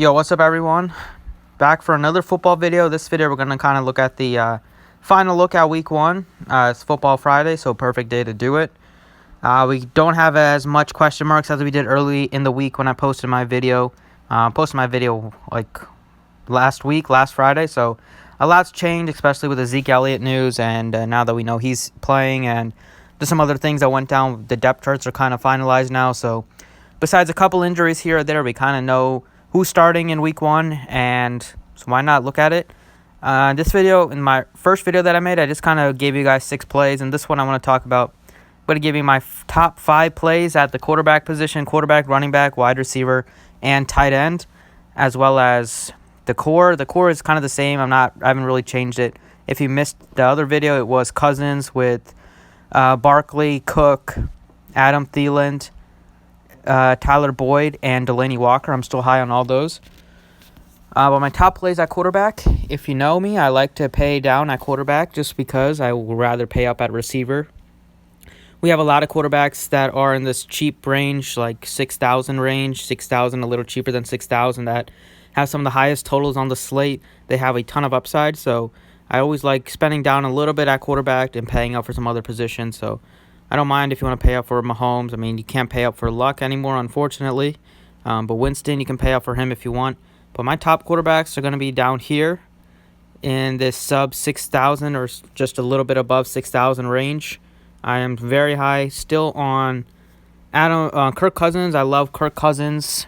Yo, what's up, everyone? Back for another football video. This video, we're going to kind of look at the final look at week one. It's Football Friday, so perfect day to do it. We don't have as much question marks as we did early in the week when I posted my video. Like last Friday, so a lot's changed, especially with the Zeke Elliott news, and now that we know he's playing, and there's some other things that went down. The depth charts are kind of finalized now, so besides a couple injuries here or there, we kind of know who's starting in week one, and so why not look at it? This video, in my first video that I made, I just kind of gave you guys 6 plays, and this one I want to talk about. I'm going to give you my top 5 plays at the quarterback position: quarterback, running back, wide receiver, and tight end, as well as the core. The core is kind of the same. I haven't really changed it. If you missed the other video, it was Cousins with Barkley, Cook, Adam Thielen, Tyler Boyd, and Delaney Walker. I'm still high on all those. But my top plays at quarterback, if you know me, I like to pay down at quarterback just because I would rather pay up at receiver. We have a lot of quarterbacks that are in this cheap range, like 6,000 range, 6,000, a little cheaper than 6,000, that have some of the highest totals on the slate. They have a ton of upside, so I always like spending down a little bit at quarterback and paying up for some other positions. So I don't mind if you want to pay up for Mahomes. I mean, you can't pay up for Luck anymore, unfortunately. But Winston, you can pay up for him if you want. But my top quarterbacks are going to be down here in this sub 6,000 or just a little bit above 6,000 range. I am very high still on Kirk Cousins. I love Kirk Cousins.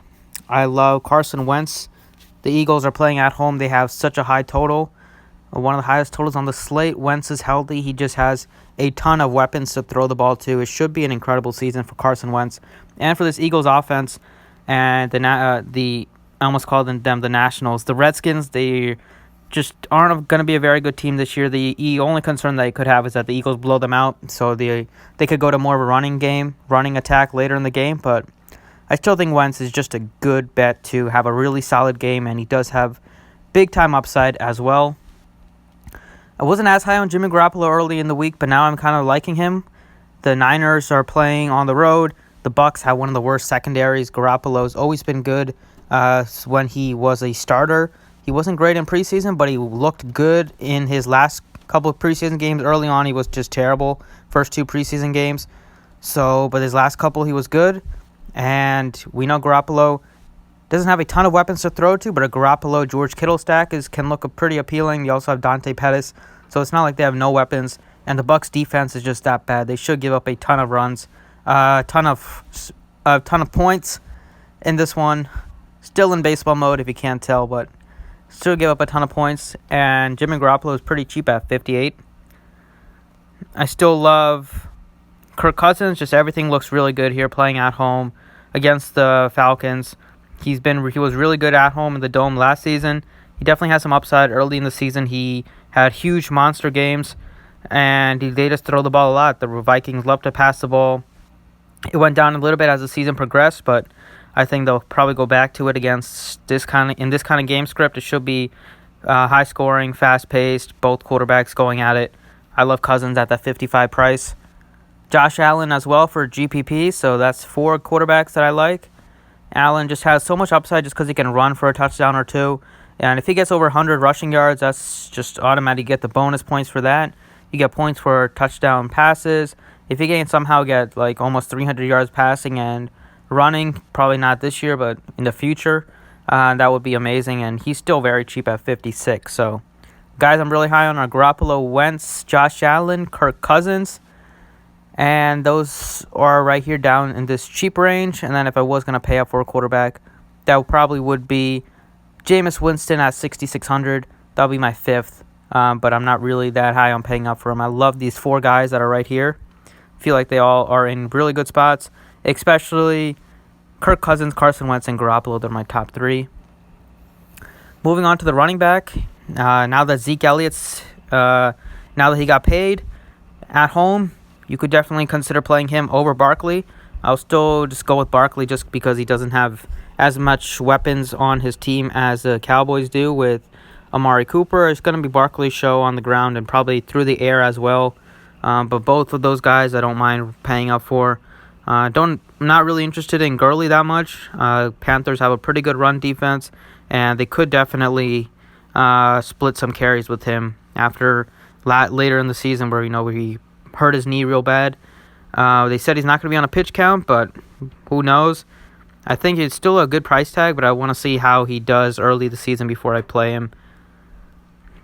I love Carson Wentz. The Eagles are playing at home. They have such a high total. One of the highest totals on the slate. Wentz is healthy. He just has a ton of weapons to throw the ball to. It should be an incredible season for Carson Wentz and for this Eagles offense. And I almost called them the Nationals. The Redskins, they just aren't going to be a very good team this year. The only concern they could have is that the Eagles blow them out, so they could go to more of a running attack later in the game. But I still think Wentz is just a good bet to have a really solid game, and he does have big-time upside as well. I wasn't as high on Jimmy Garoppolo early in the week, but now I'm kind of liking him. The Niners are playing on the road. The Bucs have one of the worst secondaries. Garoppolo's always been good when he was a starter. He wasn't great in preseason, but he looked good in his last couple of preseason games. Early on, he was just terrible. First 2 preseason games. But his last couple, he was good. And we know Garoppolo doesn't have a ton of weapons to throw to, but a Garoppolo George Kittle stack can look pretty appealing. You also have Dante Pettis, so it's not like they have no weapons. And the Bucs defense is just that bad. They should give up a ton of runs, a ton of points in this one. Still in baseball mode, if you can't tell, but still give up a ton of points. And Jimmy Garoppolo is pretty cheap at 58. I still love Kirk Cousins. Just everything looks really good here, playing at home against the Falcons. He was really good at home in the Dome last season. He definitely has some upside. Early in the season, he had huge monster games, and they just throw the ball a lot. The Vikings love to pass the ball. It went down a little bit as the season progressed, but I think they'll probably go back to it against this kind of game script. It should be high scoring, fast paced, both quarterbacks going at it. I love Cousins at that 55 price. Josh Allen as well for GPP, so that's 4 quarterbacks that I like. Allen just has so much upside just because he can run for a touchdown or 2. And if he gets over 100 rushing yards, that's just automatic. You get the bonus points for that. You get points for touchdown passes. If he can somehow get like almost 300 yards passing and running, probably not this year, but in the future, that would be amazing. And he's still very cheap at 56. So, guys, I'm really high on our Garoppolo, Wentz, Josh Allen, Kirk Cousins. And those are right here down in this cheap range. And then if I was going to pay up for a quarterback, that probably would be Jameis Winston at 6,600. That would be my 5th. But I'm not really that high on paying up for him. I love these 4 guys that are right here. I feel like they all are in really good spots, especially Kirk Cousins, Carson Wentz, and Garoppolo. They're my top 3. Moving on to the running back. Now that Zeke Elliott's, now that he got paid at home, you could definitely consider playing him over Barkley. I'll still just go with Barkley just because he doesn't have as much weapons on his team as the Cowboys do with Amari Cooper. It's going to be Barkley's show on the ground and probably through the air as well. But both of those guys I don't mind paying up for. Not really interested in Gurley that much. Panthers have a pretty good run defense, and they could definitely split some carries with him after later in the season where he hurt his knee real bad. They said he's not going to be on a pitch count, but who knows? I think it's still a good price tag, but I want to see how he does early the season before I play him.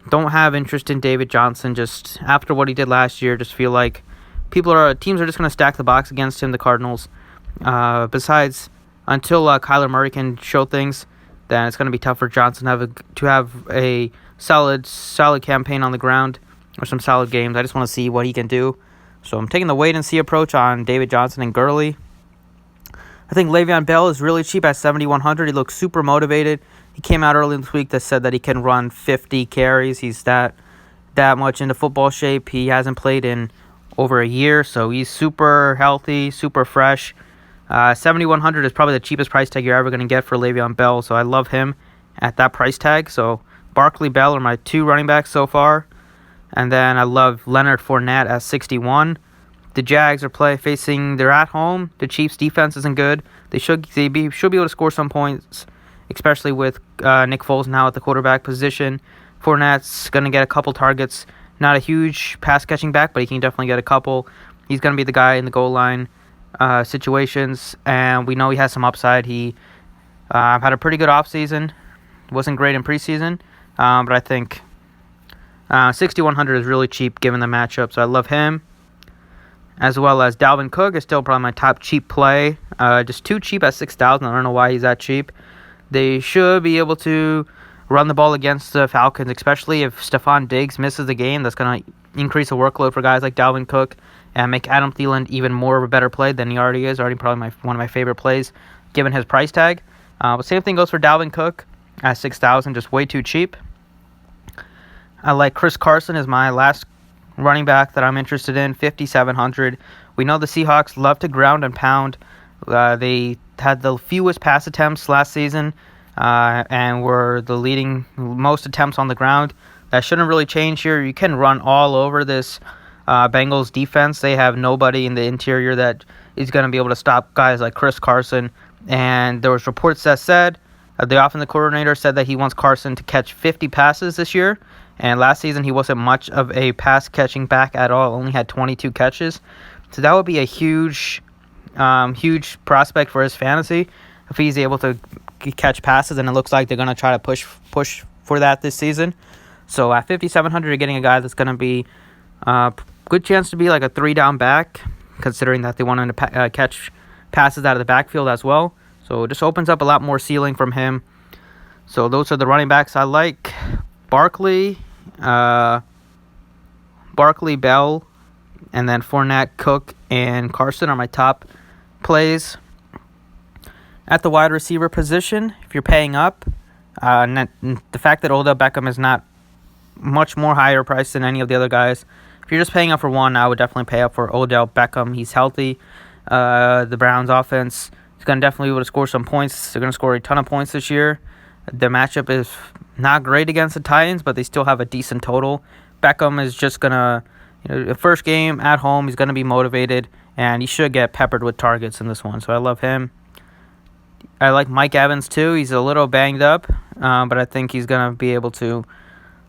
Don't have interest in David Johnson. Just after what he did last year, just feel like teams are just going to stack the box against him. The Cardinals. Besides, until Kyler Murray can show things, then it's going to be tough for Johnson to have a solid campaign on the ground or some solid games. I just want to see what he can do. So I'm taking the wait and see approach on David Johnson and Gurley. I think Le'Veon Bell is really cheap at 7,100. He looks super motivated. He came out early this week that said that he can run 50 carries. He's that much into football shape. He hasn't played in over a year, so he's super healthy, super fresh. 7,100 is probably the cheapest price tag you're ever going to get for Le'Veon Bell, so I love him at that price tag. So Barkley, Bell are my two running backs so far. And then I love Leonard Fournette at 61. The Jags they're at home. The Chiefs' defense isn't good. They should be able to score some points, especially with Nick Foles now at the quarterback position. Fournette's going to get a couple targets. Not a huge pass-catching back, but he can definitely get a couple. He's going to be the guy in the goal line situations, and we know he has some upside. He had a pretty good offseason. Wasn't great in preseason, but I think 6,100 is really cheap given the matchup, so I love him. As well as Dalvin Cook is still probably my top cheap play. Just too cheap at 6,000. I don't know why he's that cheap. They should be able to run the ball against the Falcons, especially if Stephon Diggs misses the game. That's going to increase the workload for guys like Dalvin Cook and make Adam Thielen even more of a better play than he already is. Already probably one of my favorite plays given his price tag. But same thing goes for Dalvin Cook at 6,000. Just way too cheap. I like Chris Carson as my last running back that I'm interested in, 5,700. We know the Seahawks love to ground and pound. They had the fewest pass attempts last season and were the leading most attempts on the ground. That shouldn't really change here. You can run all over this Bengals defense. They have nobody in the interior that is going to be able to stop guys like Chris Carson. And there was reports that said, the offensive coordinator said that he wants Carson to catch 50 passes this year. And last season, he wasn't much of a pass-catching back at all. Only had 22 catches. So that would be a huge prospect for his fantasy if he's able to catch passes. And it looks like they're going to try to push for that this season. So at 5,700, you're getting a guy that's going to be good chance to be like a 3-down back, considering that they want him to catch passes out of the backfield as well. So it just opens up a lot more ceiling from him. So those are the running backs I like. Barkley, Bell, and then Fournette, Cook, and Carson are my top plays. At the wide receiver position, if you're paying up, the fact that Odell Beckham is not much more higher priced than any of the other guys. If you're just paying up for one, I would definitely pay up for Odell Beckham. He's healthy. The Browns offense is going to definitely be able to score some points. They're going to score a ton of points this year. The matchup is not great against the Titans, but they still have a decent total. Beckham is just going to, the first game at home, he's going to be motivated, and he should get peppered with targets in this one. So I love him. I like Mike Evans too. He's a little banged up, but I think he's going to be able to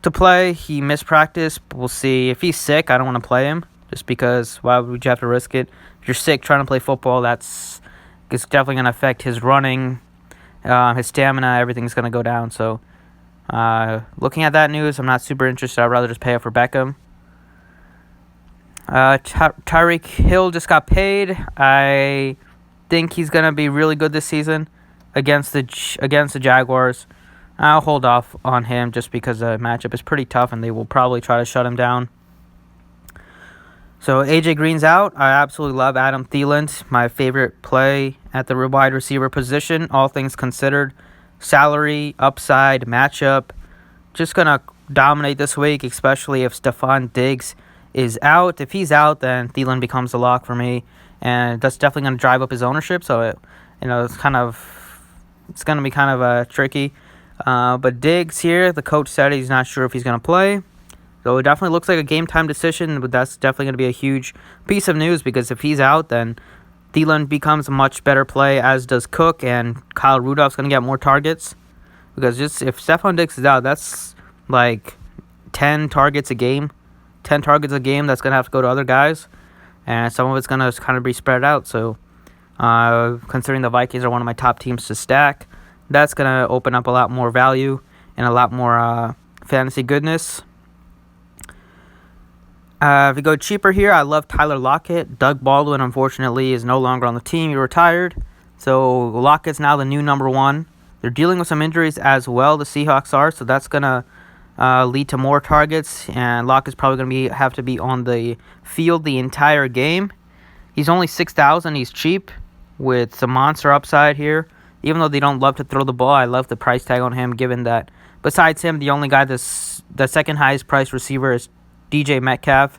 play. He missed practice. We'll see. If he's sick, I don't want to play him just because why would you have to risk it? If you're sick trying to play football, it's definitely going to affect his running. His stamina, everything's going to go down. So, looking at that news, I'm not super interested. I'd rather just pay up for Beckham. Tyreek Hill just got paid. I think he's going to be really good this season against the Jaguars. I'll hold off on him just because the matchup is pretty tough and they will probably try to shut him down. So AJ Green's out. I absolutely love Adam Thielen, my favorite play at the wide receiver position. All things considered, salary, upside, matchup, just gonna dominate this week, especially if Stephon Diggs is out. If he's out, then Thielen becomes the lock for me, and that's definitely gonna drive up his ownership. So it's gonna be kind of tricky. But Diggs here, the coach said he's not sure if he's gonna play. So it definitely looks like a game-time decision, but that's definitely going to be a huge piece of news because if he's out, then Thielen becomes a much better play, as does Cook, and Kyle Rudolph's going to get more targets. Because just if Stephon Diggs is out, that's like 10 targets a game. 10 targets a game that's going to have to go to other guys. And some of it's going to kind of be spread out. So considering the Vikings are one of my top teams to stack, that's going to open up a lot more value and a lot more fantasy goodness. If you go cheaper here, I love Tyler Lockett. Doug Baldwin, unfortunately, is no longer on the team. He retired. So Lockett's now the new number one. They're dealing with some injuries as well, the Seahawks are. So that's going to lead to more targets. And Lockett's probably going to have to be on the field the entire game. He's only $6,000. He's cheap with some monster upside here. Even though they don't love to throw the ball, I love the price tag on him, given that besides him, the only guy that's the second highest priced receiver is DJ Metcalf,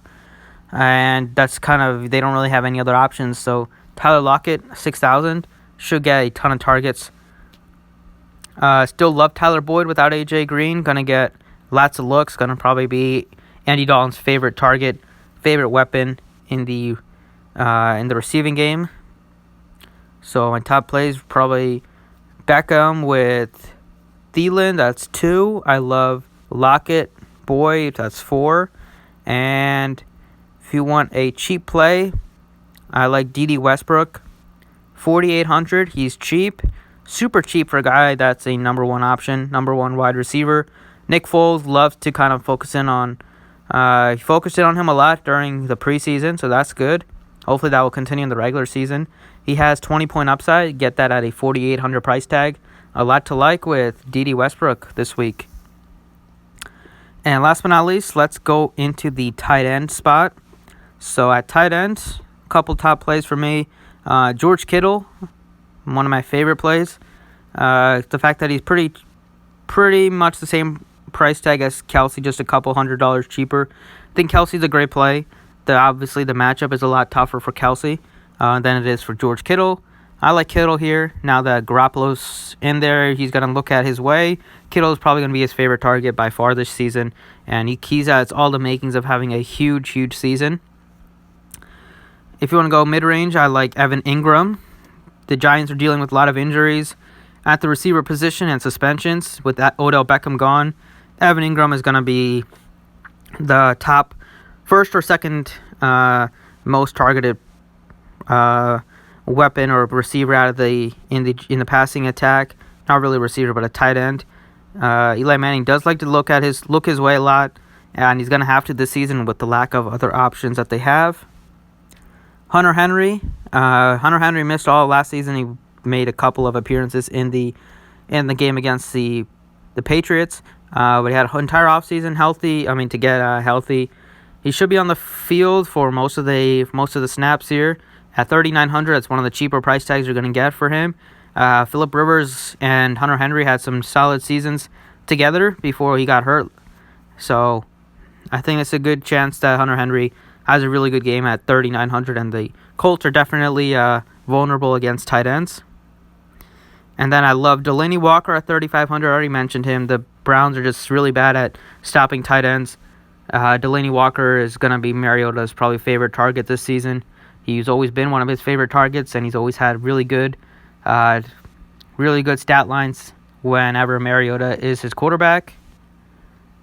and that's kind of, they don't really have any other options. So Tyler Lockett, 6,000, should get a ton of targets. Still love Tyler Boyd without AJ Green. Gonna get lots of looks. Gonna probably be Andy Dalton's favorite target, favorite weapon in the receiving game. So my top plays probably Beckham with Thielen. That's 2. I love Lockett, Boyd. That's 4. And if you want a cheap play, I like D.D. Westbrook, 4,800. He's cheap, super cheap for a guy that's a number one option, number one wide receiver. Nick Foles loves to kind of focus in on him a lot during the preseason, so that's good. Hopefully that will continue in the regular season. He has 20-point upside. Get that at a 4,800 price tag. A lot to like with D.D. Westbrook this week. And last but not least, let's go into the tight end spot. So at tight end, a couple top plays for me. George Kittle, one of my favorite plays. The fact that he's pretty much the same price tag as Kelsey, just a couple $100 cheaper. I think Kelsey's a great play. Obviously, the matchup is a lot tougher for Kelsey than it is for George Kittle. I like Kittle here. Now that Garoppolo's in there, he's going to look at his way. Kittle is probably going to be his favorite target by far this season. And he has all the makings of having a huge, huge season. If you want to go mid-range, I like Evan Ingram. The Giants are dealing with a lot of injuries at the receiver position and suspensions. With that Odell Beckham gone, Evan Ingram is going to be the top first or second most targeted weapon or receiver out of in the passing attack. Not really a receiver, but a tight end. Eli Manning does like to look his way a lot, and he's going to have to this season with the lack of other options that they have. Hunter Henry missed all last season. He made a couple of appearances in the game against the Patriots. But he had an entire offseason to get healthy. He should be on the field for most of the snaps here. At 3,900, it's one of the cheaper price tags you're going to get for him. Phillip Rivers and Hunter Henry had some solid seasons together before he got hurt. So I think it's a good chance that Hunter Henry has a really good game at 3,900, and the Colts are definitely vulnerable against tight ends. And then I love Delaney Walker at 3,500. I already mentioned him. The Browns are just really bad at stopping tight ends. Delaney Walker is going to be Mariota's probably favorite target this season. He's always been one of his favorite targets, and he's always had really good stat lines whenever Mariota is his quarterback.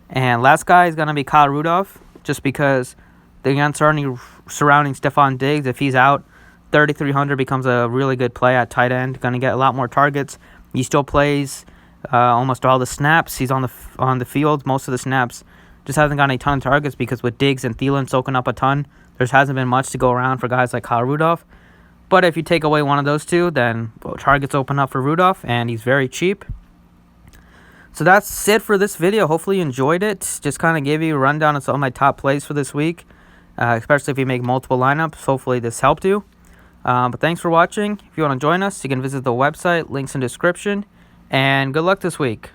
And last guy is going to be Kyle Rudolph, just because the uncertainty surrounding Stephon Diggs, if he's out, 3,300 becomes a really good play at tight end. Going to get a lot more targets. He still plays almost all the snaps. He's on the field most of the snaps. Just hasn't gotten a ton of targets because with Diggs and Thielen soaking up a ton, there hasn't been much to go around for guys like Kyle Rudolph. But if you take away one of those two, then targets open up for Rudolph, and he's very cheap. So that's it for this video. Hopefully you enjoyed it. Just kind of gave you a rundown of some of my top plays for this week, especially if you make multiple lineups. Hopefully this helped you. But thanks for watching. If you want to join us, you can visit the website. Links in description. And good luck this week.